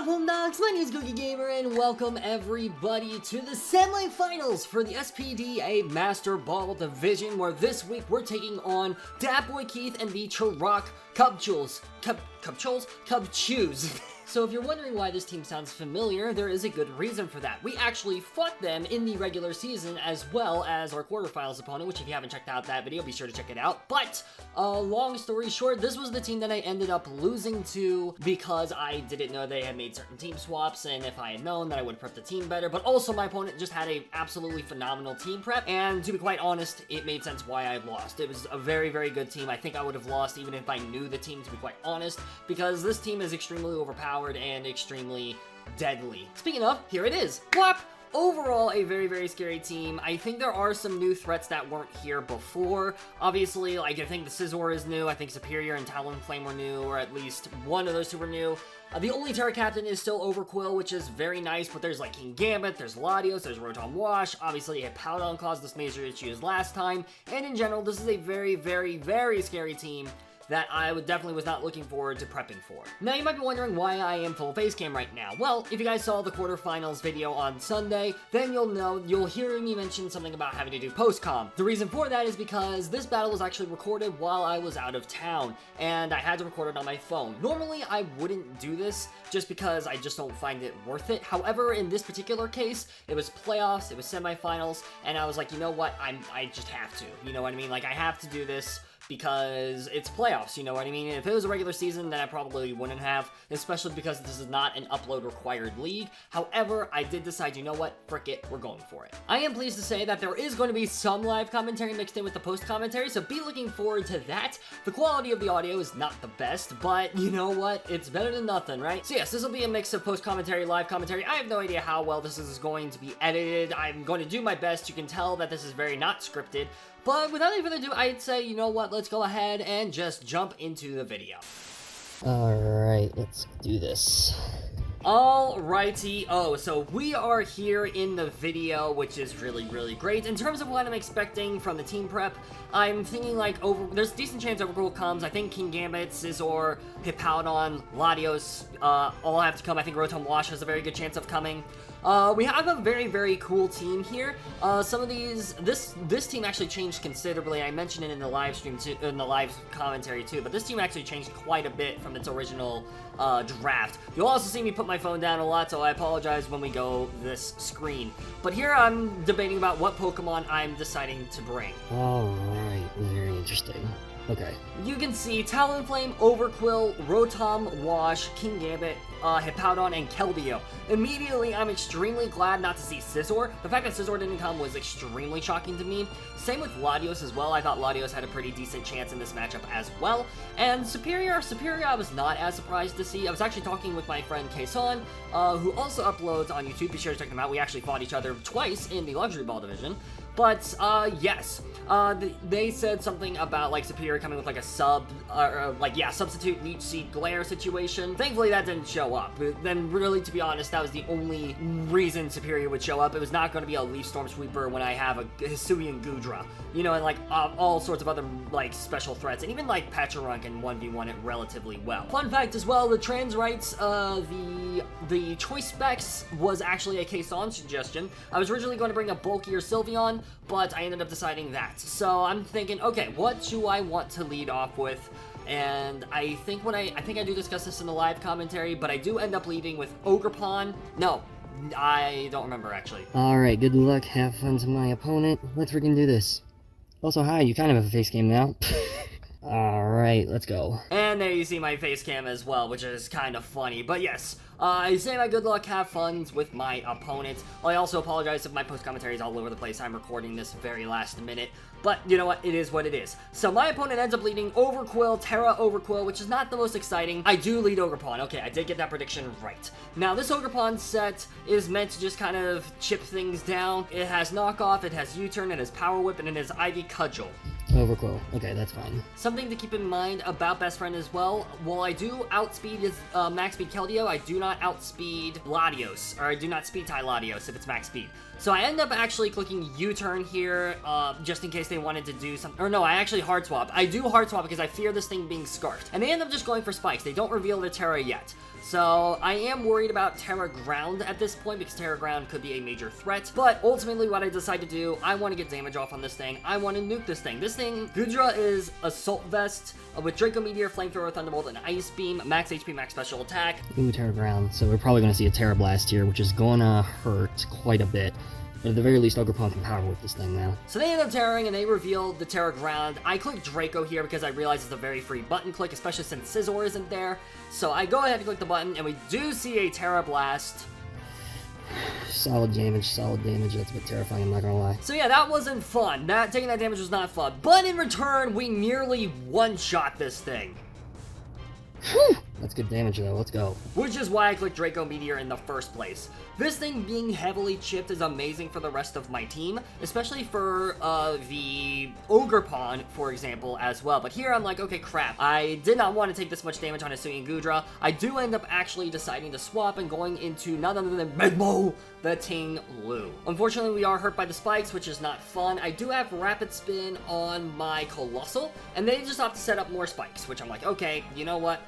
Homedawgs? My name is Gokey Gamer, and welcome everybody to the semifinals for the SPDA Master Ball Division, where this week we're taking on DatBoiKeith and the Cubchools. So if you're wondering why this team sounds familiar, there is a good reason for that. We actually fought them in the regular season as well as our quarterfinals opponent, which if you haven't checked out that video, be sure to check it out. But, long story short, this was the team that I ended up losing to because I didn't know they had made certain team swaps, and if I had known that I would have prepped the team better. But also my opponent just had a absolutely phenomenal team prep, and to be quite honest, it made sense why I lost. It was a very, very good team. I think I would have lost even if I knew the team, to be quite honest, because this team is extremely overpowered and extremely deadly. Speaking of, here it is. Whap! Overall, a very, very scary team. I think there are some new threats that weren't here before. Obviously, like, I think the Scizor is new. I think Superior and Talonflame were new, or at least one of those two were new. The only Terra Captain is still Overquill, which is very nice, but there's like Kingambit, there's Latios, there's Rotom Wash. Obviously, Hippowdon caused us major issues last time, and in general, this is a very, very, very scary team that I definitely was not looking forward to prepping for. Now, you might be wondering why I am full face cam right now. Well, if you guys saw the quarterfinals video on Sunday, then you'll hear me mention something about having to do post-com. The reason for that is because this battle was actually recorded while I was out of town, and I had to record it on my phone. Normally, I wouldn't do this just because I just don't find it worth it. However, in this particular case, it was playoffs, it was semifinals, and I was like, you know what, I just have to. You know what I mean? Like, I have to do this because it's playoffs, you know what I mean? If it was a regular season, then I probably wouldn't have, especially because this is not an upload required league. However, I did decide, you know what, frick it, we're going for it. I am pleased to say that there is going to be some live commentary mixed in with the post commentary, so be looking forward to that. The quality of the audio is not the best, but you know what, it's better than nothing, right? So yes, this will be a mix of post commentary, live commentary. I have no idea how well this is going to be edited. I'm going to do my best. You can tell that this is very not scripted. But without any further ado, I'd say, you know what, let's go ahead and just jump into the video. Alright, let's do this. Alrighty, so we are here in the video, which is really, really great. In terms of what I'm expecting from the team prep, I'm thinking like there's a decent chance Overlord comes. I think Kingambit, Scizor, Hippowdon, Latios, all have to come. I think Rotom Wash has a very good chance of coming. We have a very, very cool team here. Some of this team actually changed considerably. I mentioned it in the live stream too, in the live commentary too, but this team actually changed quite a bit from its original draft. You'll also see me put my phone down a lot, so I apologize when we go this screen. But here I'm debating about what Pokemon I'm deciding to bring. Alright, very interesting. Okay. You can see Talonflame, Overquill, Rotom Wash, Kingambit, Hippowdon, and Keldeo. Immediately, I'm extremely glad not to see Scizor. The fact that Scizor didn't come was extremely shocking to me. Same with Latios as well. I thought Latios had a pretty decent chance in this matchup as well. And Superior I was not as surprised to see. I was actually talking with my friend Kason, who also uploads on YouTube. Be sure to check him out. We actually fought each other twice in the Luxury Ball Division. But, yes, they said something about, like, Superior coming with, like, a substitute Leech Seed Glare situation. Thankfully, that didn't show up. Then, really, to be honest, that was the only reason Superior would show up. It was not going to be a Leaf Storm Sweeper when I have a Hisuian Goodra, you know, and, like, all sorts of other, like, special threats. And even, like, Pachyrunk can 1v1 it relatively well. Fun fact as well, the trans rights, the choice specs was actually a Kason suggestion. I was originally going to bring a bulkier Sylveon, but I ended up deciding that. So I'm thinking, okay, what do I want to lead off with? And I think I do discuss this in the live commentary, but I do end up leading with Ogerpon. No, I don't remember actually. Alright, good luck, have fun to my opponent. Let's freaking do this. Also, hi, you kind of have a face game now. Alright, let's go. And there you see my face cam as well, which is kind of funny. But yes, I say my good luck, have fun with my opponent. I also apologize if my post commentary is all over the place. I'm recording this very last minute. But you know what? It is what it is. So my opponent ends up leading Overquill, Terra Overquill, which is not the most exciting. I do lead Ogerpon. Okay, I did get that prediction right. Now, this Ogerpon set is meant to just kind of chip things down. It has Knockoff, it has U-Turn, it has Power Whip, and it has Ivy Cudgel. Overquill. Okay, that's fine. Something to keep in mind about Best Friend as well, while I do outspeed his max speed Keldeo, I do not outspeed Latios, or I do not speed tie Latios if it's max speed. So I end up actually clicking U-turn here, just in case they wanted to do something. Or no, I actually hard swap. I do hard swap because I fear this thing being scarfed. And they end up just going for spikes. They don't reveal the Terra yet. So I am worried about Terra Ground at this point because Terra Ground could be a major threat. But ultimately what I decide to do, I want to get damage off on this thing. I want to nuke this thing. This thing, Goodra is Assault Vest with Draco Meteor, Flamethrower, Thunderbolt, and Ice Beam, max HP, max special attack. Ooh, Terra Ground. So we're probably going to see a Terra Blast here, which is going to hurt quite a bit. But at the very least, Ogerpon can power whip this thing now. So they end up terroring and they reveal the Terra Ground. I click Draco here because I realize it's a very free button click, especially since Scizor isn't there. So I go ahead and click the button and we do see a Terra Blast. Solid damage, that's a bit terrifying, I'm not gonna lie. So yeah, that wasn't fun. Taking that damage was not fun. But in return, we nearly one-shot this thing. Whew! That's good damage though, let's go. Which is why I clicked Draco Meteor in the first place. This thing being heavily chipped is amazing for the rest of my team, especially for the Ogerpon, for example, as well. But here I'm like, okay, crap. I did not want to take this much damage on Hisuian Goodra. I do end up actually deciding to swap and going into none other than Megmo, the Ting Lu. Unfortunately, we are hurt by the spikes, which is not fun. I do have Rapid Spin on my Colossal, and they just opt to set up more spikes, which I'm like, okay, you know what?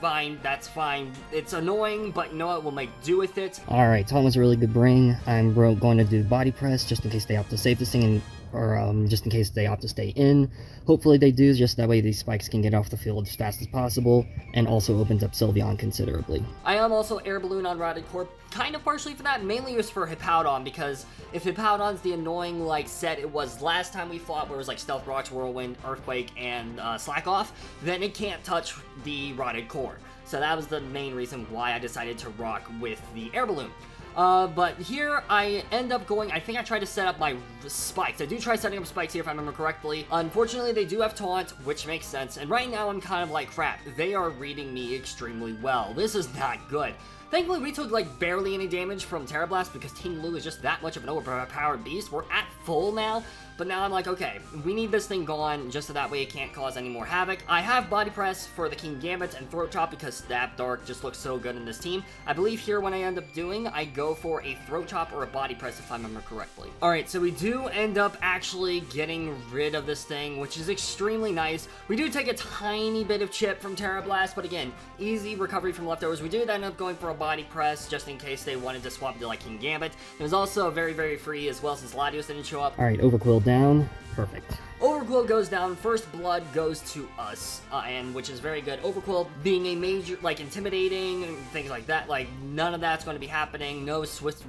Fine, that's fine. It's annoying, but you know what? We'll make do with it. Alright, Tom was a really good bring. I'm going to do Body Press just in case they opt to save this thing, or just in case they opt to stay in. Hopefully they do, just that way these spikes can get off the field as fast as possible, and also opens up Sylveon considerably. I am also Air Balloon on Rotted Core, kind of partially for that, mainly used for Hippowdon, because if Hippowdon's the annoying, like, set it was last time we fought, where it was like Stealth Rocks, Whirlwind, Earthquake, and Slack Off, then it can't touch the Rotted Core. So that was the main reason why I decided to rock with the Air Balloon. But here I end up going, I think I tried to set up my spikes. I do try setting up spikes here if I remember correctly. Unfortunately, they do have taunt, which makes sense. And right now I'm kind of like, crap, they are reading me extremely well. This is not good. Thankfully, we took like barely any damage from Terra Blast because Ting Lu is just that much of an overpowered beast. We're at full now. But now I'm like, okay, we need this thing gone just so that way it can't cause any more havoc. I have Body Press for the Kingambit and Throat Chop because Stab Dark just looks so good in this team. I believe here when I end up doing, I go for a Throat Chop or a Body Press if I remember correctly. Alright, so we do end up actually getting rid of this thing, which is extremely nice. We do take a tiny bit of chip from Terra Blast, but again, easy recovery from leftovers. We did end up going for a Body Press just in case they wanted to swap to like Kingambit. It was also very, very free as well since Latios didn't show up. Alright, Overquill down. Perfect. Overquill goes down, First Blood goes to us, and which is very good. Overquill being a major, like, intimidating, and things like that, like, none of that's going to be happening, no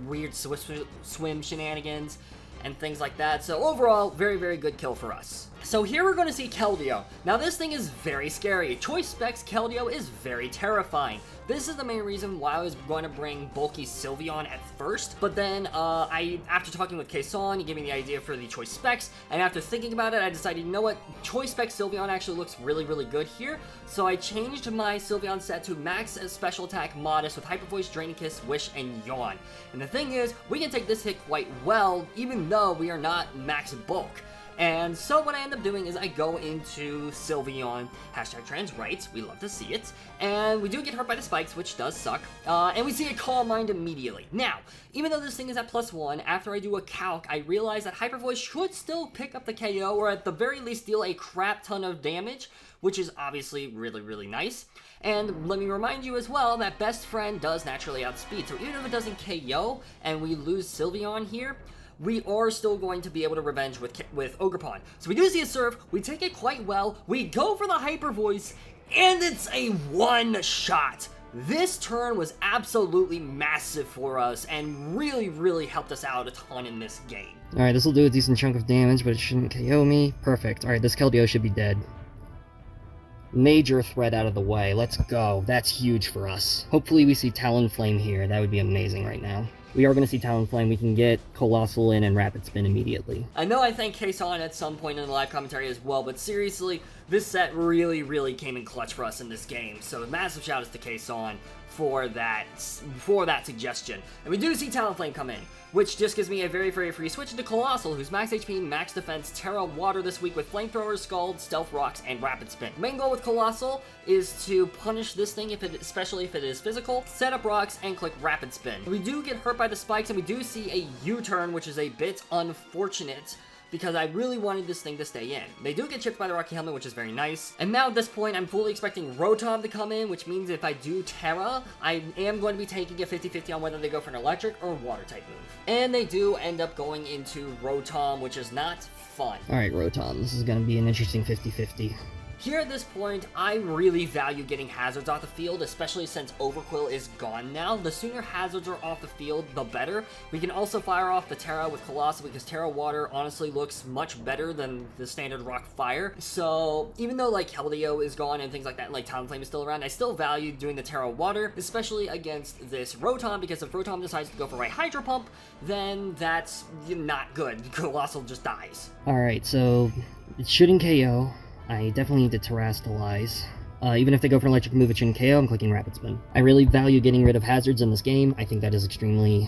weird swim shenanigans, and things like that, so overall, very, very good kill for us. So here we're going to see Keldeo. Now this thing is very scary. Choice Specs Keldeo is very terrifying. This is the main reason why I was going to bring bulky Sylveon at first, but then after talking with Kason, he gave me the idea for the Choice Specs, and after thinking about it, I decided, you know what, Choice Specs Sylveon actually looks really, really good here, so I changed my Sylveon set to max special attack Modest with Hyper Voice, Draining Kiss, Wish, and Yawn. And the thing is, we can take this hit quite well, even though we are not max bulk. And so what I end up doing is I go into Sylveon, #transrights, we love to see it, and we do get hurt by the spikes, which does suck, and we see a Calm Mind immediately. Now, even though this thing is at +1, after I do a calc, I realize that Hyper Voice should still pick up the KO, or at the very least deal a crap ton of damage, which is obviously really, really nice. And let me remind you as well that Best Friend does naturally outspeed, so even if it doesn't KO, and we lose Sylveon here, we are still going to be able to revenge with Ogerpon. So we do see a Surf, we take it quite well, we go for the Hyper Voice, and it's a one-shot. This turn was absolutely massive for us, and really, really helped us out a ton in this game. Alright, this will do a decent chunk of damage, but it shouldn't KO me. Perfect. Alright, this Keldeo should be dead. Major threat out of the way. Let's go. That's huge for us. Hopefully we see Talonflame here. That would be amazing right now. We are going to see Talonflame. We can get Colossal in and Rapid Spin immediately. I know I thanked Kason at some point in the live commentary as well, but seriously, this set really, really came in clutch for us in this game. So massive shout outs to Kason for that suggestion. And we do see Talonflame come in, which just gives me a very, very free switch into Colossal, who's max HP, max defense, Terra Water this week with Flamethrower, Scald, Stealth Rocks, and Rapid Spin. Main goal with Colossal is to punish this thing, especially if it is physical, set up rocks, and click Rapid Spin. We do get hurt by the spikes, and we do see a U-turn, which is a bit unfortunate because I really wanted this thing to stay in. They do get chipped by the Rocky Helmet, which is very nice. And now at this point, I'm fully expecting Rotom to come in, which means if I do Terra, I am going to be taking a 50-50 on whether they go for an electric or water type move. And they do end up going into Rotom, which is not fun. Alright, Rotom, this is going to be an interesting 50-50. Here at this point, I really value getting hazards off the field, especially since Overquill is gone now. The sooner hazards are off the field, the better. We can also fire off the Terra with Colossal because Terra Water honestly looks much better than the standard Rock Fire. So even though like Keldeo is gone and things like that, and like Talonflame is still around, I still value doing the Terra Water, especially against this Rotom, because if Rotom decides to go for right Hydro Pump, then that's not good. Colossal just dies. Alright, so it shouldn't KO. I definitely need to Terrastalize. Even if they go for an electric move, it shouldn't KO, I'm clicking Rapid Spin. I really value getting rid of hazards in this game. I think that is extremely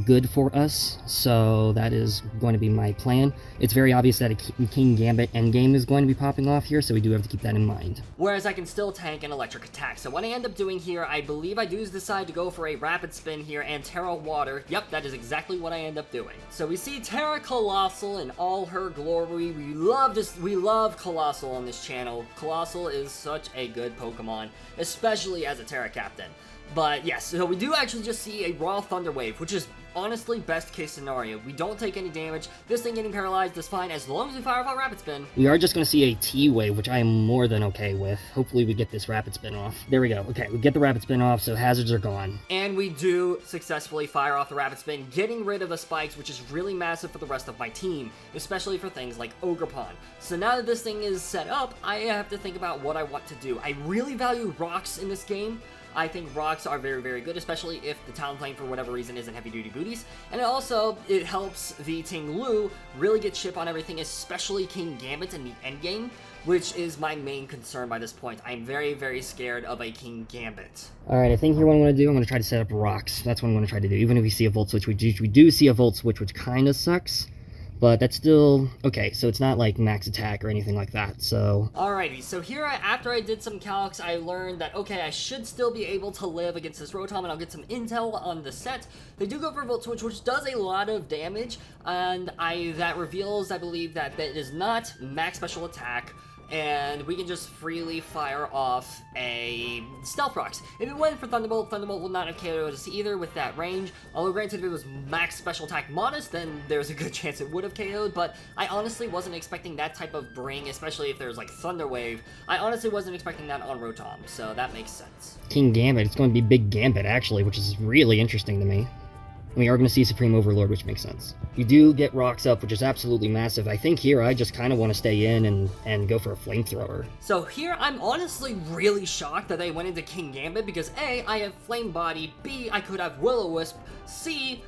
good for us, so that is going to be my plan. It's very obvious that a Kingambit endgame is going to be popping off here, so we do have to keep that in mind. Whereas I can still tank an electric attack. So what I end up doing here, I believe I do decide to go for a Rapid Spin here and Terra Water. Yep, that is exactly what I end up doing. So we see Terra Colossal in all her glory. We love Colossal on this channel. Colossal is such a good Pokemon, especially as a Terra Captain. But yes, so we do actually just see a raw Thunder Wave, which is honestly best case scenario. We don't take any damage. This thing getting paralyzed is fine as long as we fire off our Rapid Spin. We are just going to see a T-Wave, which I am more than okay with. Hopefully we get this Rapid Spin off. There we go. Okay, we get the Rapid Spin off, so hazards are gone. And we do successfully fire off the Rapid Spin, getting rid of the spikes, which is really massive for the rest of my team, especially for things like Ogerpon. So now that this thing is set up, I have to think about what I want to do. I really value rocks in this game. I think rocks are very, very good, especially if the Talonflame, for whatever reason, isn't heavy-duty booties. And it helps the Ting-Lu really get chip on everything, especially Kingambit in the endgame, which is my main concern by this point. I'm very, very scared of a Kingambit. Alright, I think here what I'm going to do, I'm going to try to set up rocks. That's what I'm going to try to do. Even if we see a Volt Switch, we do see a Volt Switch, which kind of sucks. But that's still okay, so it's not like max attack or anything like that, so... Alrighty, so here, after I did some calcs, I learned that, okay, I should still be able to live against this Rotom, and I'll get some intel on the set. They do go for Volt Switch, which does a lot of damage, and that reveals, I believe, that it is not max special attack, and we can just freely fire off a Stealth Rocks. If it went for Thunderbolt, Thunderbolt will not have KO'd us either with that range. Although granted, if it was max special attack modest, then there's a good chance it would have KO'd, but I honestly wasn't expecting that type of bring, especially if there's like Thunder Wave. I honestly wasn't expecting that on Rotom, so that makes sense. Kingambit, it's going to be Big Gambit actually, which is really interesting to me. We are going to see Supreme Overlord, which makes sense. We do get rocks up, which is absolutely massive. I think here I just kind of want to stay in and go for a Flamethrower. So here I'm honestly really shocked that they went into Kingambit because A, I have Flame Body, B, I could have Will-O-Wisp, C,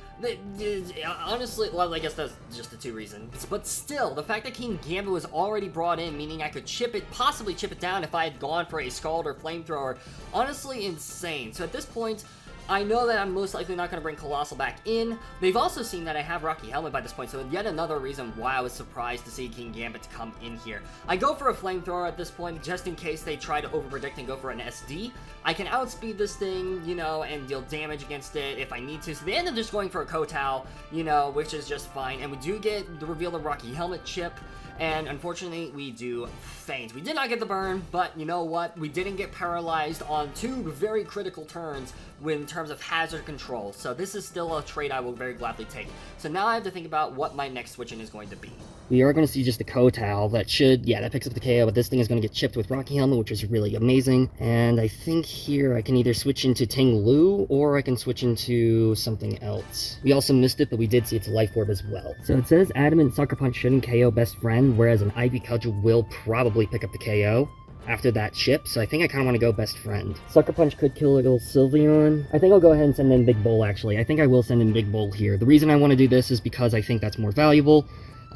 honestly, well, I guess that's just the two reasons. But still, the fact that Kingambit was already brought in, meaning I could possibly chip it down if I had gone for a Scald or Flamethrower, honestly insane. So at this point, I know that I'm most likely not going to bring Colossal back in. They've also seen that I have Rocky Helmet by this point, so yet another reason why I was surprised to see Kingambit come in here. I go for a Flamethrower at this point, just in case they try to overpredict and go for an SD. I can outspeed this thing, you know, and deal damage against it if I need to. So they end up just going for a Kowtow, you know, which is just fine. And we do get the reveal of Rocky Helmet chip. And unfortunately, we do faint. We did not get the burn, but you know what? We didn't get paralyzed on two very critical turns in terms of hazard control. So this is still a trade I will very gladly take. So now I have to think about what my next switch-in is going to be. We are going to see just the Kowtow that that picks up the KO, but this thing is going to get chipped with Rocky Helmet, which is really amazing. And I think here I can either switch into Ting-Lu, or I can switch into something else. We also missed it, but we did see its Life Orb as well. So it says Adamant Sucker Punch shouldn't KO Best Friend, whereas an Ivy Cudgel will probably pick up the KO after that chip, so I think I kind of want to go Best Friend. Sucker Punch could kill little Sylveon. I think I'll go ahead and send in Big Bull, actually. I think I will send in Big Bull here. The reason I want to do this is because I think that's more valuable.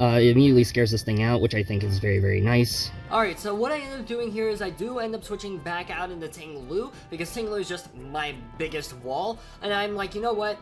It immediately scares this thing out, which I think is very, very nice. Alright, so what I end up doing here is I do end up switching back out into Ting-Lu, because Ting-Lu is just my biggest wall, and I'm like, you know what,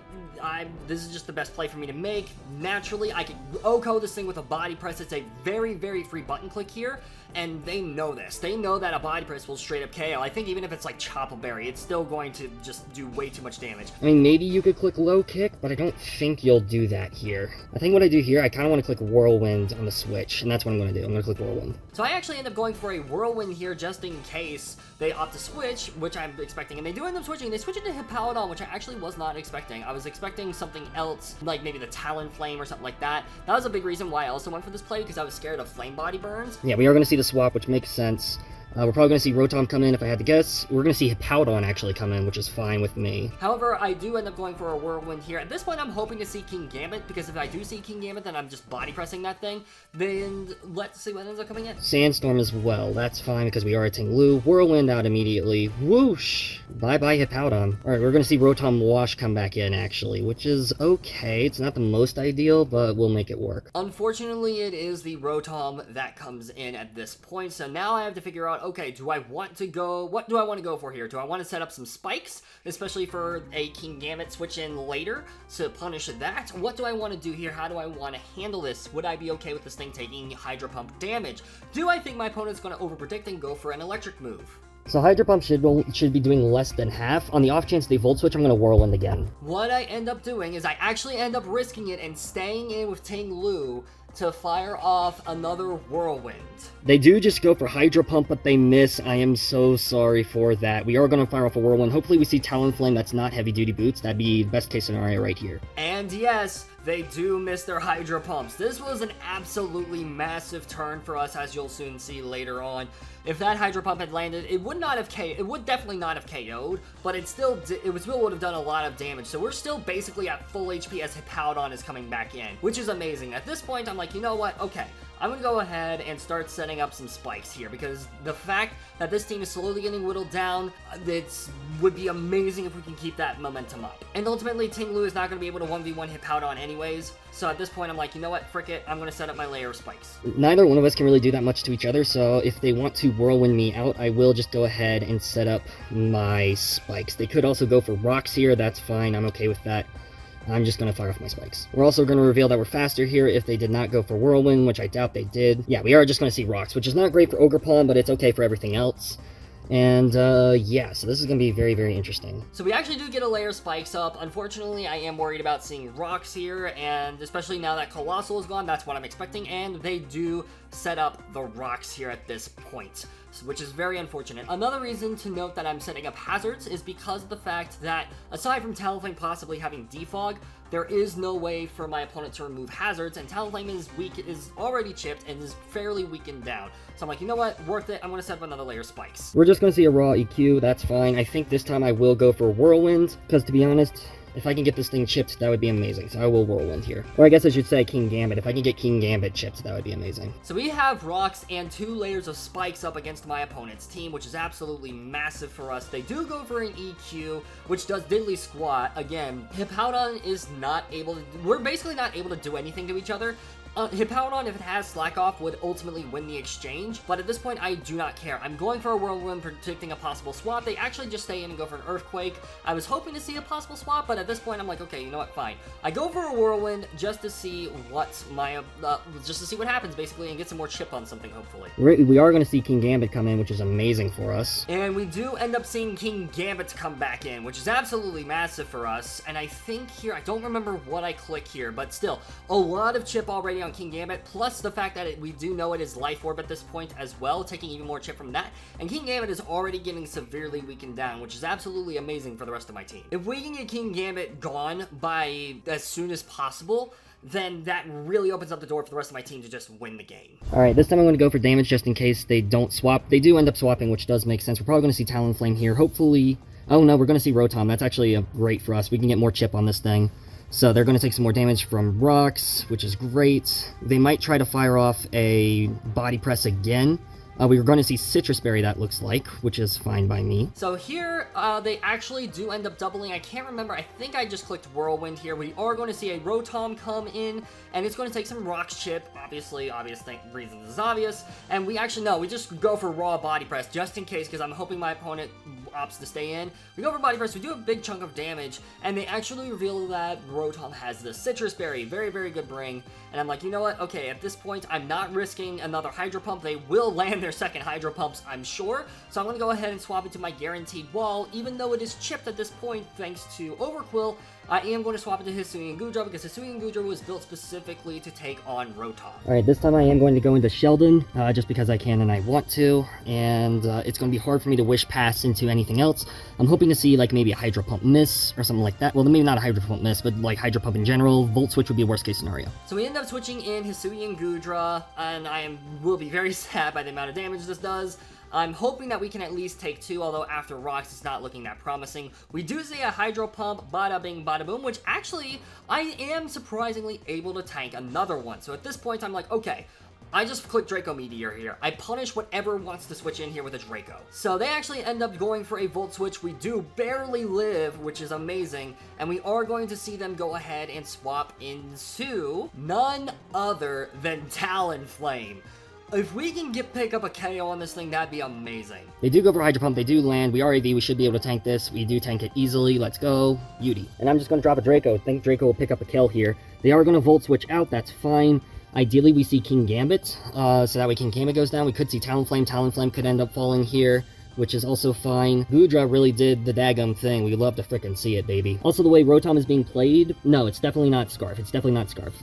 this is just the best play for me to make. Naturally, I can OHKO this thing with a body press. It's a very, very free button click here, and they know this. They know that a body press will straight up KO. I think even if it's like Choppleberry, it's still going to just do way too much damage. I mean, maybe you could click low kick, but I don't think you'll do that here. I think what I do here, I kind of want to click Whirlwind on the Switch, and that's what I'm going to do. I'm going to click Whirlwind. So I actually end up going for a Whirlwind here just in case they opt to switch, which I'm expecting, and they do end up switching. They switch it to Hippowdon, which I actually was not expecting. I was expecting something else, like maybe the Talonflame or something like that. That was a big reason why I also went for this play, because I was scared of Flame Body burns. Yeah, we are going to see the swap, which makes sense. We're probably going to see Rotom come in, if I had to guess. We're going to see Hippowdon actually come in, which is fine with me. However, I do end up going for a Whirlwind here. At this point, I'm hoping to see Kingambit, because if I do see Kingambit, then I'm just body pressing that thing. Then let's see what ends up coming in. Sandstorm as well. That's fine, because we are a Tinglu. Whirlwind out immediately. Whoosh! Bye-bye Hippowdon. Alright, we're going to see Rotom Wash come back in, actually, which is okay. It's not the most ideal, but we'll make it work. Unfortunately, it is the Rotom that comes in at this point, so now I have to figure out, okay, do I want to go, what do I want to go for here? Do I want to set up some spikes, especially for a Kingambit switch in later to punish that? What do I want to do here? How do I want to handle this? Would I be okay with this thing taking Hydro Pump damage? Do I think my opponent's going to overpredict and go for an electric move? So Hydro Pump should be doing less than half. On the off chance they Volt Switch, I'm going to Whirlwind again. What I end up doing is I actually end up risking it and staying in with Tinglu to fire off another Whirlwind. They do just go for Hydro Pump, but they miss. I am so sorry for that. We are going to fire off a Whirlwind. Hopefully we see Talonflame that's not Heavy Duty Boots. That'd be best case scenario right here. And yes, they do miss their Hydro Pumps. This was an absolutely massive turn for us, as you'll soon see later on. If that Hydro Pump had landed, it would definitely not have KO'd, but it still would have done a lot of damage. So we're still basically at full HP as Hippowdon is coming back in, which is amazing. At this point, I'm like, you know what? Okay, I'm going to go ahead and start setting up some spikes here, because the fact that this team is slowly getting whittled down, it would be amazing if we can keep that momentum up. And ultimately, Tinglu is not going to be able to 1v1 Hippowdon anyways, so at this point, I'm like, you know what? Frick it, I'm going to set up my layer of spikes. Neither one of us can really do that much to each other, so if they want to Whirlwind me out, I will just go ahead and set up my spikes. They could also go for rocks here, that's fine, I'm okay with that. I'm just going to fire off my spikes. We're also going to reveal that we're faster here if they did not go for Whirlwind, which I doubt they did. Yeah, we are just going to see rocks, which is not great for Ogerpon, but it's okay for everything else. And, yeah, so this is going to be very, very interesting. So we actually do get a layer of spikes up. Unfortunately, I am worried about seeing rocks here, and especially now that Colossal is gone, that's what I'm expecting, and they do set up the rocks here at this point, which is very unfortunate. Another reason to note that I'm setting up hazards is because of the fact that, aside from Talonflame possibly having defog, there is no way for my opponent to remove hazards, and Talonflame is already chipped and is fairly weakened down. So I'm like, you know what, worth it, I'm going to set up another layer of spikes. We're just going to see a raw EQ, that's fine. I think this time I will go for Whirlwind, because to be honest, if I can get this thing chipped, that would be amazing. So I will Whirlwind here. Or I guess I should say Kingambit. If I can get Kingambit chipped, that would be amazing. So we have rocks and 2 layers of spikes up against my opponent's team, which is absolutely massive for us. They do go for an EQ, which does diddly squat. Again, Hippowdon is not able to... We're basically not able to do anything to each other. Hippowdon, if it has Slack Off, would ultimately win the exchange, but at this point, I do not care. I'm going for a Whirlwind, predicting a possible swap. They actually just stay in and go for an Earthquake. I was hoping to see a possible swap, but at this point, I'm like, okay, you know what, fine. I go for a Whirlwind just to see what happens, basically, and get some more chip on something, hopefully. We are going to see Kingambit come in, which is amazing for us. And we do end up seeing Kingambit come back in, which is absolutely massive for us, and I think here, I don't remember what I click here, but still, a lot of chip already on Kingambit, plus the fact that we do know it is Life Orb at this point as well, taking even more chip from that, and Kingambit is already getting severely weakened down, which is absolutely amazing for the rest of my team. If we can get Kingambit gone by as soon as possible, then that really opens up the door for the rest of my team to just win the game. Alright, this time I'm going to go for damage just in case they don't swap. They do end up swapping, which does make sense. We're probably going to see Talonflame here. Hopefully... Oh no, we're going to see Rotom. That's actually great for us. We can get more chip on this thing. So they're going to take some more damage from rocks, which is great. They might try to fire off a body press again. We were going to see Citrus Berry, that looks like, which is fine by me. So here, they actually do end up doubling. I can't remember. I think I just clicked Whirlwind here. We are going to see a Rotom come in, and it's going to take some Rocks Chip. Obviously, reasons is obvious. And we actually, no, we just go for Raw Body Press, just in case, because I'm hoping my opponent opts to stay in. We go for Body Press, we do a big chunk of damage, and they actually reveal that Rotom has the Citrus Berry. Very, very good bring. And I'm like, you know what? Okay, at this point, I'm not risking another Hydro Pump. They will land their second Hydro Pumps, I'm sure. So I'm going to go ahead and swap into my Guaranteed Wall. Even though it is chipped at this point, thanks to Overquill, I am going to swap into Hisuian Goodra, because Hisuian Goodra was built specifically to take on Rotom. Alright, this time I am going to go into Sheldon, just because I can and I want to, and it's going to be hard for me to wish pass into anything else. I'm hoping to see, like, maybe a Hydro Pump miss, or something like that. Well, maybe not a Hydro Pump miss, but, like, Hydro Pump in general. Volt Switch would be a worst case scenario. So we end up switching in Hisuian Goodra, and will be very sad by the amount of damage this does. I'm hoping that we can at least take 2, although after Rocks, it's not looking that promising. We do see a Hydro Pump, bada bing, bada boom, which actually, I am surprisingly able to tank another one. So at this point, I'm like, okay, I just click Draco Meteor here. I punish whatever wants to switch in here with a Draco. So they actually end up going for a Volt Switch. We do barely live, which is amazing. And we are going to see them go ahead and swap into none other than Talonflame. If we can pick up a KO on this thing, that'd be amazing. They do go for Hydro Pump, they do land, we are AV, we should be able to tank this, we do tank it easily, let's go, beauty. And I'm just going to drop a Draco, I think Draco will pick up a kill here. They are going to Volt Switch out, that's fine. Ideally we see Kingambit, so that way Kingambit goes down, we could see Talonflame, Talonflame could end up falling here, which is also fine. Goodra really did the daggum thing. We love to frickin' see it, baby. Also, the way Rotom is being played, no, it's definitely not Scarf. It's definitely not Scarf.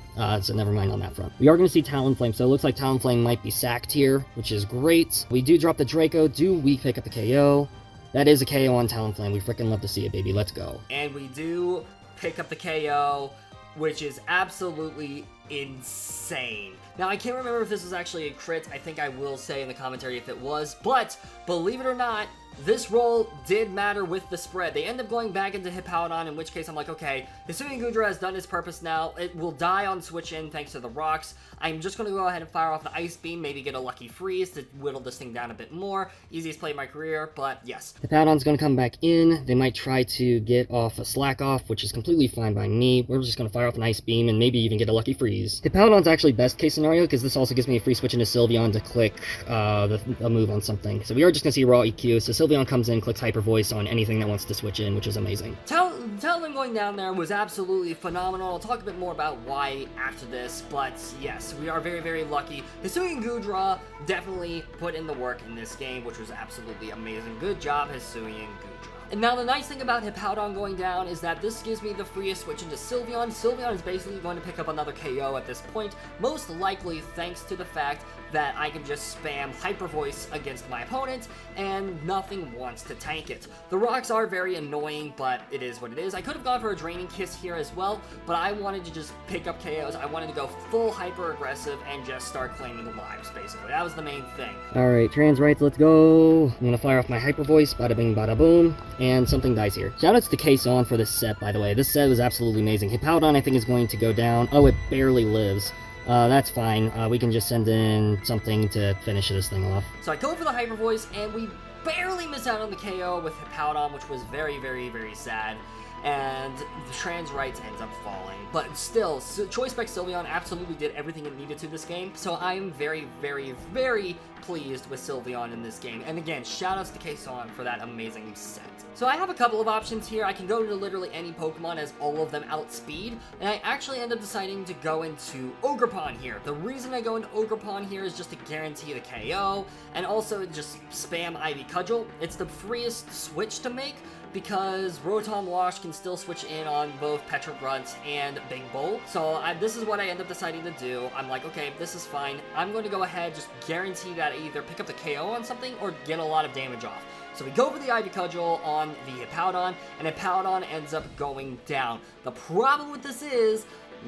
So never mind on that front. We are going to see Talonflame, so it looks like Talonflame might be sacked here, which is great. We do drop the Draco. Do we pick up the KO? That is a KO on Talonflame. We frickin' love to see it, baby. Let's go. And we do pick up the KO, which is absolutely insane. Now, I can't remember if this was actually a crit. I think I will say in the commentary if it was, but believe it or not, this roll did matter with the spread. They end up going back into Hippowdon, in which case I'm like, okay, Hisuian Goodra has done its purpose now. It will die on switch in thanks to the rocks. I'm just going to go ahead and fire off the Ice Beam, maybe get a Lucky Freeze to whittle this thing down a bit more. Easiest play of my career, but yes. Hippowdon's going to come back in. They might try to get off a Slack Off, which is completely fine by me. We're just going to fire off an Ice Beam and maybe even get a Lucky Freeze. Hippowdon's actually best case scenario, because this also gives me a free switch into Sylveon to click a move on something. So we are just going to see Raw EQ, so Sylveon comes in, clicks Hyper Voice on anything that wants to switch in, which is amazing. Talon going down there was absolutely phenomenal. I'll talk a bit more about why after this, but yes, we are very, very lucky. Hisuian Goodra definitely put in the work in this game, which was absolutely amazing. Good job, Hisuian Goodra. And now the nice thing about Hippowdon going down is that this gives me the freest switch into Sylveon. Sylveon is basically going to pick up another KO at this point, most likely thanks to the fact that I can just spam Hyper Voice against my opponent, and nothing wants to tank it. The rocks are very annoying, but it is what it is. I could have gone for a Draining Kiss here as well, but I wanted to just pick up KOs. I wanted to go full Hyper Aggressive and just start claiming the lives, basically. That was the main thing. Alright, trans rights, let's go. I'm gonna fire off my Hyper Voice, bada bing, bada boom, and something dies here. Shoutouts to K-Son for this set, by the way. This set was absolutely amazing. Hippowdon, I think, is going to go down. Oh, it barely lives. That's fine. We can just send in something to finish this thing off. So I go for the Hyper Voice, and we barely miss out on the KO with Hippowdon, which was very, very, very sad. And the trans rights ends up falling. But still, Choice Spec Sylveon absolutely did everything it needed to this game. So I am very, very, very pleased with Sylveon in this game. And again, shoutouts to K-Son for that amazing set. So I have a couple of options here. I can go to literally any Pokemon as all of them outspeed, and I actually end up deciding to go into Ogerpon here. The reason I go into Ogerpon here is just to guarantee the KO, and also just spam Ivy Cudgel. It's the freest switch to make, because Rotom Wash can still switch in on both Petrogrunt and Big Bull. So this is what I end up deciding to do. I'm like, okay, this is fine. I'm going to go ahead, just guarantee that I either pick up the KO on something or get a lot of damage off. So we go for the Ivy Cudgel on the Hippowdon, and Hippowdon ends up going down. The problem with this is,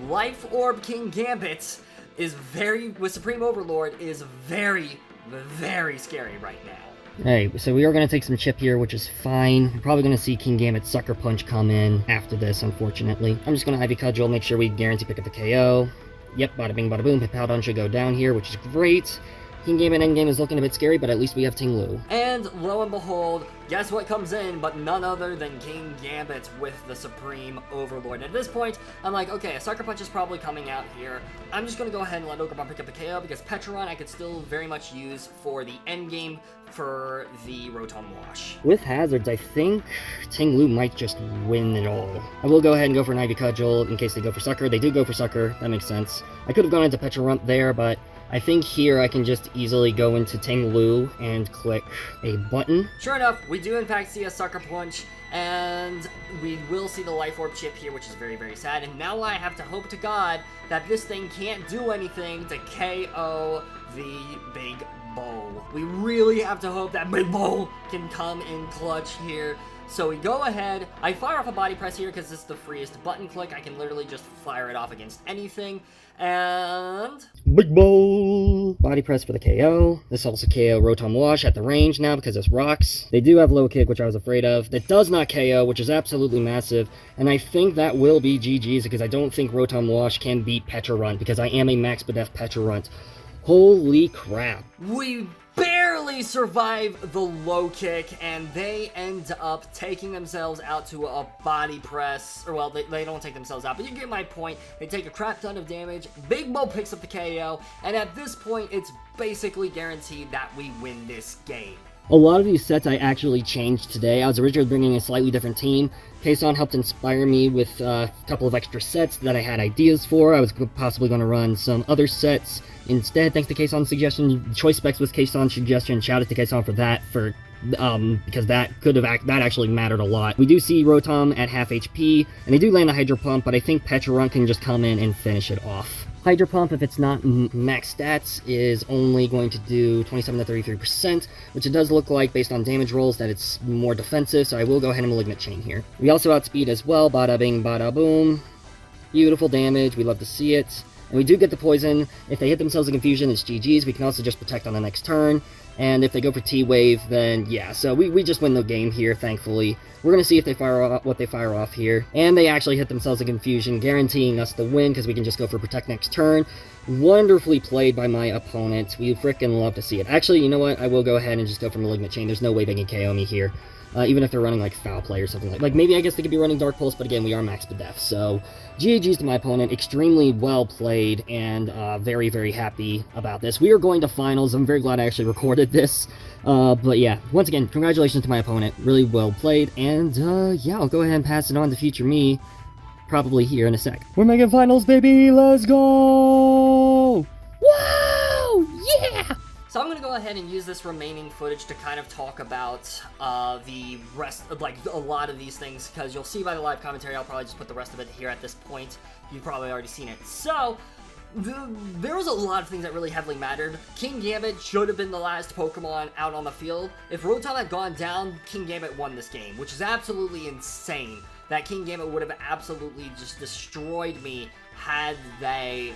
Life Orb Kingambit is with Supreme Overlord, is very, very scary right now. Hey, so we are going to take some chip here, which is fine. We're probably going to see Kingambit Sucker Punch come in after this, unfortunately. I'm just going to Ivy Cudgel, make sure we guarantee pick up the KO. Yep, bada bing, bada boom. Hippowdon should go down here, which is great. Kingambit endgame is looking a bit scary, but at least we have Ting Lu. And lo and behold, guess what comes in but none other than Kingambit with the Supreme Overlord. At this point, I'm like, okay, a Sucker Punch is probably coming out here. I'm just going to go ahead and let Ogremon pick up the KO because Petron I could still very much use for the endgame for the Rotom Wash. With hazards, I think Ting Lu might just win it all. I will go ahead and go for an Ivy Cudgel in case they go for Sucker. They do go for Sucker, that makes sense. I could have gone into Petrarump there, but I think here I can just easily go into Ting Lu and click a button. Sure enough, we do in fact see a Sucker Punch, and we will see the Life Orb chip here, which is very, very sad. And now I have to hope to God that this thing can't do anything to KO the Big Bull. We really have to hope that Big Bull can come in clutch here. So we go ahead, I fire off a Body Press here because this is the freest button click. I can literally just fire it off against anything, and... Big Bull! Body Press for the KO. This also KO Rotom Wash at the range now because it's rocks. They do have Low Kick, which I was afraid of. That does not KO, which is absolutely massive, and I think that will be GG's because I don't think Rotom Wash can beat Petrarunt because I am a Max Bedef Petrarunt. Holy crap. We barely survive the low kick, and they end up taking themselves out to a body press. Or, well, they don't take themselves out, but you get my point. They take a crap ton of damage. Big Bull picks up the KO, and at this point, it's basically guaranteed that we win this game. A lot of these sets I actually changed today. I was originally bringing a slightly different team. Kason helped inspire me with a couple of extra sets that I had ideas for. I was possibly going to run some other sets instead, thanks to Kason's suggestion. Choice Specs was Kason's suggestion. Shout out to Kason for that, because that actually mattered a lot. We do see Rotom at half HP, and they do land a Hydro Pump, but I think Petrarunt can just come in and finish it off. Hydro Pump, if it's not max stats, is only going to do 27 to 33%, which it does look like, based on damage rolls, that it's more defensive, so I will go ahead and Malignant Chain here. We also outspeed as well, bada bing, bada boom. Beautiful damage, we love to see it. And we do get the poison. If they hit themselves in Confusion, it's GG's. We can also just protect on the next turn. And if they go for T-Wave, then yeah, so we just win the game here, thankfully. We're going to see if they fire off, what they fire off here. And they actually hit themselves in Confusion, guaranteeing us the win, because we can just go for Protect next turn. Wonderfully played by my opponent. We freaking love to see it. Actually, you know what? I will go ahead and just go for Malignant Chain. There's no way they can KO me here. Even if they're running like Foul Play or something like maybe I guess they could be running Dark Pulse, but again, we are Max Bedef. So GG's to my opponent, extremely well played, and very, very happy about this. We are going to finals. I'm very glad I actually recorded this. But yeah, once again, congratulations to my opponent. Really well played, and yeah, I'll go ahead and pass it on to future me, probably here in a sec. We're making finals, baby! Let's go! Wow! Yeah! So I'm going to go ahead and use this remaining footage to kind of talk about the rest, like a lot of these things, because you'll see by the live commentary, I'll probably just put the rest of it here at this point. You've probably already seen it. So, there was a lot of things that really heavily mattered. Kingambit should have been the last Pokemon out on the field. If Rotom had gone down, Kingambit won this game, which is absolutely insane. That Kingambit would have absolutely just destroyed me had they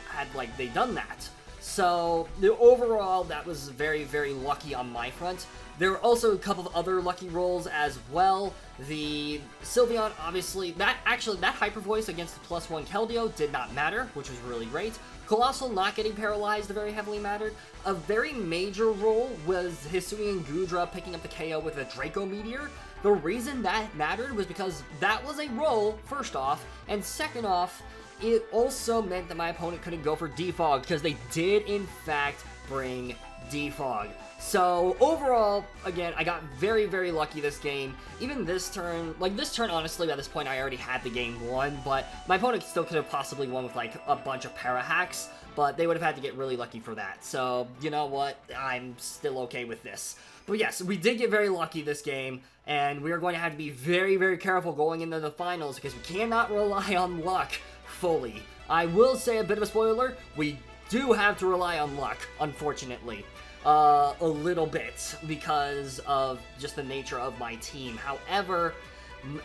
done that. So, overall, that was very, very lucky on my front. There were also a couple of other lucky rolls as well. The Sylveon, obviously, that Hyper Voice against the +1 Keldeo did not matter, which was really great. Colossal not getting paralyzed very heavily mattered. A very major roll was Hisui and Goodra picking up the KO with a Draco Meteor. The reason that mattered was because that was a roll, first off, and second off, it also meant that my opponent couldn't go for Defog, because they did, in fact, bring Defog. So, overall, again, I got very, very lucky this game. Even this turn, honestly, at this point, I already had the game won, but my opponent still could have possibly won with, like, a bunch of para hacks, but they would have had to get really lucky for that. So, you know what? I'm still okay with this. But yes, we did get very lucky this game, and we are going to have to be very, very careful going into the finals, because we cannot rely on luck fully. I will say a bit of a spoiler, we do have to rely on luck, unfortunately. A little bit, because of just the nature of my team. However,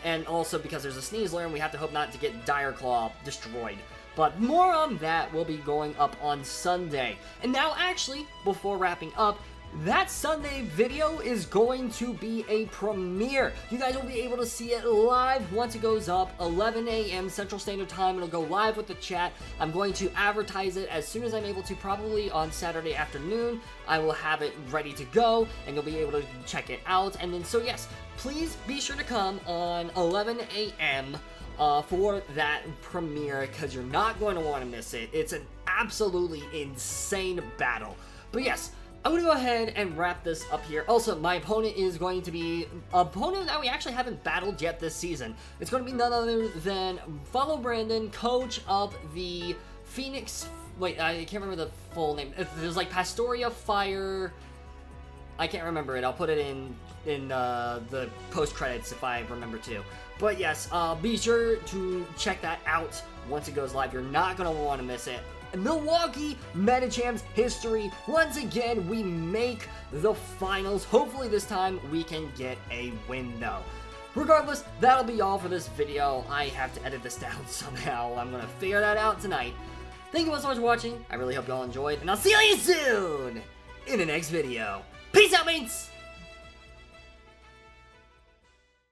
and also because there's a Sneasler, and we have to hope not to get Dire Claw destroyed. But more on that will be going up on Sunday. And now, actually, before wrapping up, that Sunday video is going to be a premiere. You guys will be able to see it live once it goes up, 11 a.m. Central Standard Time. It'll go live with the chat. I'm going to advertise it as soon as I'm able to, probably on Saturday afternoon. I will have it ready to go, and you'll be able to check it out. And then, so yes, please be sure to come on 11 a.m. For that premiere, because you're not going to want to miss it. It's an absolutely insane battle. But yes, I'm going to go ahead and wrap this up here. Also, my opponent is going to be an opponent that we actually haven't battled yet this season. It's going to be none other than Follow Brandon, coach of the Phoenix... Wait, I can't remember the full name. There's like Pastoria Fire... I can't remember it. I'll put it in the post-credits if I remember to. But yes, be sure to check that out once it goes live. You're not going to want to miss it. Milwaukee Metachamps history. Once again, we make the finals. Hopefully this time we can get a win though. Regardless, that'll be all for this video. I have to edit this down somehow. I'm gonna figure that out tonight. Thank you all so much for watching. I really hope you all enjoyed, and I'll see you soon in the next video. Peace out, mates!